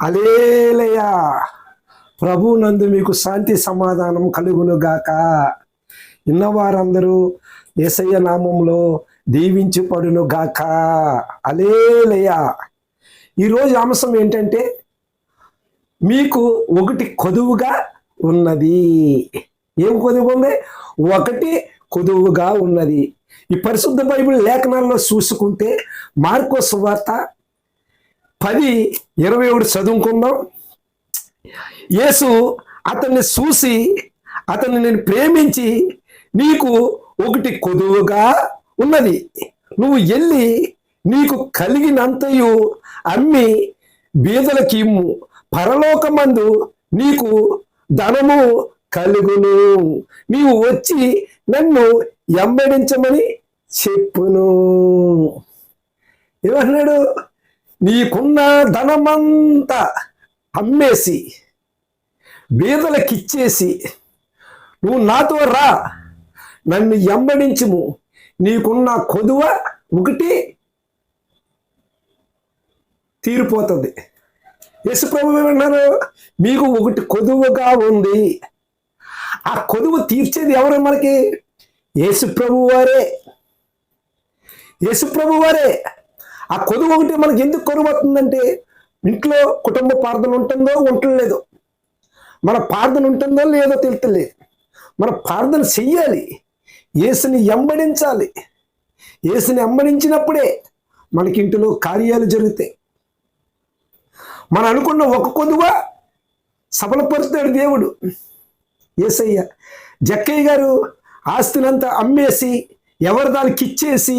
హల్లెలూయా. ప్రభు నందు మీకు శాంతి సమాధానం కలుగును గాక. విన్నవారందరూ యేసయ్య నామంలో దీవించబడును గాక. హల్లెలూయా. ఈరోజు అంశం ఏంటంటే, మీకు ఒకటి కొదువుగా ఉన్నది. ఏం కొదువు ఉంది? ఒకటి కొదువుగా ఉన్నది. ఈ పరిశుద్ధ బైబిల్ లేఖనాల్లో చూసుకుంటే మార్కో సువార్త 10:21 చదువుకుందాం. యేసు అతన్ని చూసి, అతన్ని నేను ప్రేమించి, నీకు ఒకటి కొదువుగా ఉన్నది, నువ్వు వెళ్ళి నీకు కలిగినంతయు అమ్మి బీదలకి ఇమ్ము, పరలోకమందు నీకు ధనము కలుగును, నీవు వచ్చి నన్ను వెంబడించమని చెప్పును. ఏమన్నాడు? నీకున్న ధనమంతా అమ్మేసి బీదలకిచ్చేసి నువ్వు నాతో రా, నన్ను వెంబడించుము, నీకున్న కొదువ ఒకటి తీరిపోతుంది. యేసుప్రభు ఏమన్నారు? మీకు ఒకటి కొదువుగా ఉంది. ఆ కొదువు తీర్చేది ఎవరు మనకి? యేసుప్రభు వారే. యేసుప్రభు వారే. ఆ కొదువు ఒకటి మనకి ఎందుకు కొరువు అవుతుందంటే, ఇంట్లో కుటుంబ ప్రార్థన ఉంటుందో ఉండలేదు, మన ప్రార్థన ఉంటుందో లేదో తెలుస్తలేదు. మన ప్రార్థన చెయ్యాలి, యేసుని వెంబడించాలి. యేసుని వెంబడించినప్పుడే మనకి ఇంటిలో కార్యాలు జరుగుతాయి. మనం అనుకున్న ఒక కొదువ సఫలపరుస్తాడు దేవుడు. యేసయ్య జక్కయ్య గారు ఆస్తినంతా అమ్మేసి ఎవరి దానికి ఇచ్చేసి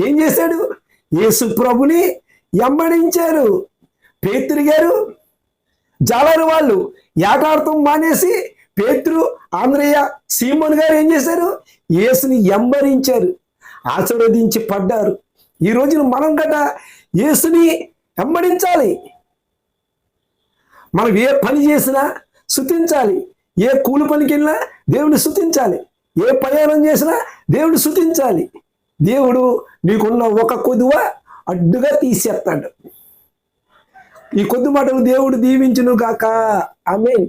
ఏం చేశాడు? యేసు ప్రభుని వెంబడించారు. పేతురు గారు, జాలరు వాళ్ళు ఏటాడటం మానేసి పేతురు, ఆంధ్రయ్య, సీమోన్ గారు ఏం చేశారు? యేసుని వెంబడించారు, ఆశీర్వదించి పడ్డారు. ఈ రోజున మనం గట యేసుని వెంబడించాలి. మనం ఏ పని చేసినా స్తుతించాలి. ఏ కూలి పనికి వెళ్ళినా దేవుని స్తుతించాలి. ఏ ప్రయాణం చేసినా దేవుని స్తుతించాలి. దేవుడు నీకున్న ఒక కొదువ అడ్డుగా తీసేస్తాడు. ఈ కొద్ది మాటలు దేవుడు దీవించును గాక. ఆమేన్.